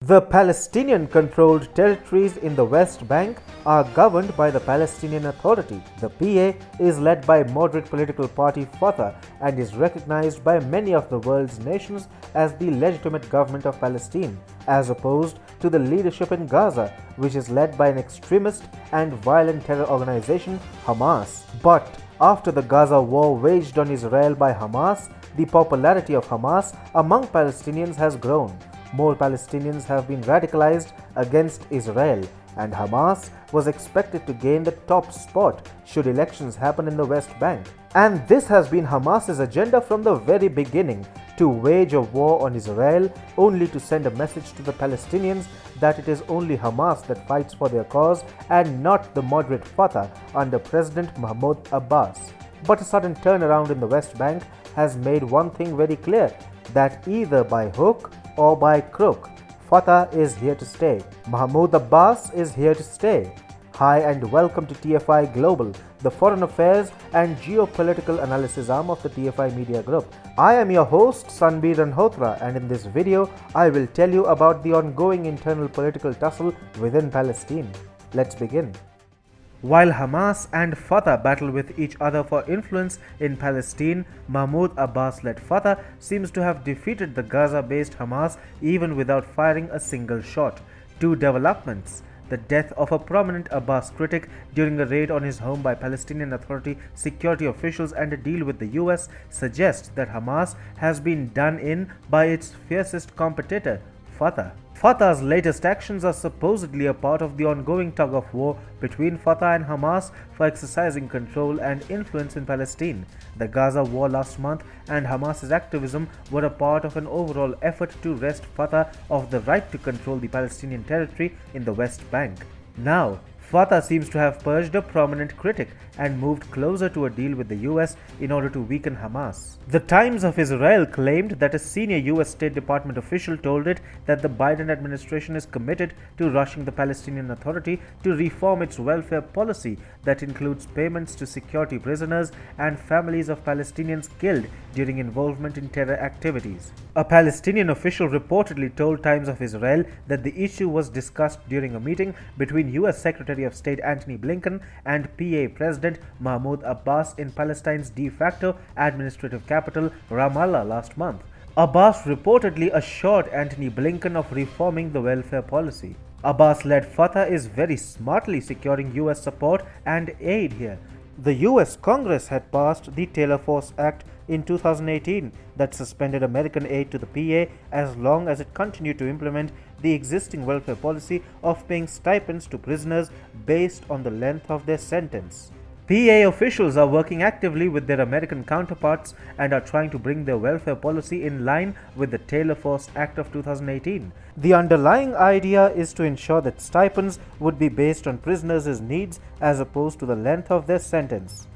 The Palestinian-controlled territories in the West Bank are governed by the Palestinian Authority. The PA is led by moderate political party Fatah and is recognized by many of the world's nations as the legitimate government of Palestine, as opposed to the leadership in Gaza, which is led by an extremist and violent terror organization, Hamas. But after the Gaza war waged on Israel by Hamas, the popularity of Hamas among Palestinians has grown. More Palestinians have been radicalized against Israel, and Hamas was expected to gain the top spot should elections happen in the West Bank. And this has been Hamas's agenda from the very beginning, to wage a war on Israel only to send a message to the Palestinians that it is only Hamas that fights for their cause and not the moderate Fatah under President Mahmoud Abbas. But a sudden turnaround in the West Bank has made one thing very clear, that either by hook or by crook, Fatah is here to stay. Mahmoud Abbas is here to stay. Hi and welcome to TFI Global, the foreign affairs and geopolitical analysis arm of the TFI Media Group. I am your host Sanbir Ranhotra, and in this video I will tell you about the ongoing internal political tussle within Palestine. Let's begin. While Hamas and Fatah battle with each other for influence in Palestine, Mahmoud Abbas-led Fatah seems to have defeated the Gaza-based Hamas even without firing a single shot. Two developments: the death of a prominent Abbas critic during a raid on his home by Palestinian Authority security officials and a deal with the US suggest that Hamas has been done in by its fiercest competitor, Fatah. Fatah's latest actions are supposedly a part of the ongoing tug-of-war between Fatah and Hamas for exercising control and influence in Palestine. The Gaza war last month and Hamas's activism were a part of an overall effort to wrest Fatah of the right to control the Palestinian territory in the West Bank. Now, Fatah seems to have purged a prominent critic and moved closer to a deal with the US in order to weaken Hamas. The Times of Israel claimed that a senior US State Department official told it that the Biden administration is committed to rushing the Palestinian Authority to reform its welfare policy that includes payments to security prisoners and families of Palestinians killed during involvement in terror activities. A Palestinian official reportedly told Times of Israel that the issue was discussed during a meeting between US Secretary of State Antony Blinken and PA President Mahmoud Abbas in Palestine's de facto administrative capital Ramallah last month. Abbas reportedly assured Antony Blinken of reforming the welfare policy. Abbas-led Fatah is very smartly securing US support and aid here. The US Congress had passed the Taylor Force Act in 2018 that suspended American aid to the PA as long as it continued to implement the existing welfare policy of paying stipends to prisoners based on the length of their sentence. PA officials are working actively with their American counterparts and are trying to bring their welfare policy in line with the Taylor Force Act of 2018. The underlying idea is to ensure that stipends would be based on prisoners' needs as opposed to the length of their sentence.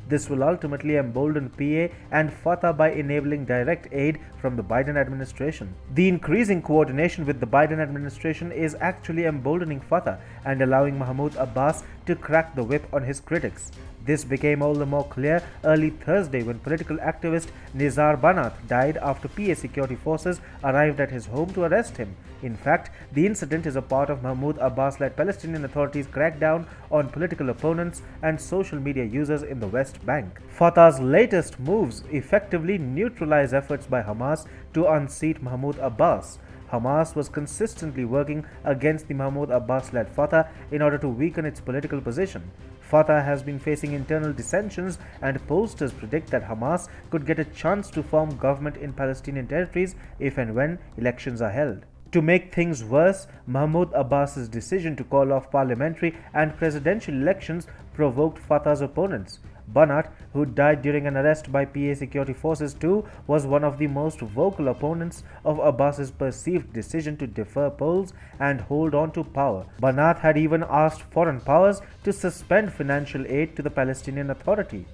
This will ultimately embolden PA and Fatah by enabling direct aid from the Biden administration. The increasing coordination with the Biden administration is actually emboldening Fatah and allowing Mahmoud Abbas to crack the whip on his critics. This became all the more clear early Thursday when political activist Nizar Banat died after PA security forces arrived at his home to arrest him. In fact, the incident is a part of Mahmoud Abbas-led Palestinian Authority's crackdown on political opponents and social media users in the West Bank. Fatah's latest moves effectively neutralize efforts by Hamas to unseat Mahmoud Abbas. Hamas was consistently working against the Mahmoud Abbas-led Fatah in order to weaken its political position. Fatah has been facing internal dissensions, and pollsters predict that Hamas could get a chance to form government in Palestinian territories if and when elections are held. To make things worse, Mahmoud Abbas's decision to call off parliamentary and presidential elections provoked Fatah's opponents. Banat, who died during an arrest by PA security forces too, was one of the most vocal opponents of Abbas's perceived decision to defer polls and hold on to power. Banat had even asked foreign powers to suspend financial aid to the Palestinian Authority.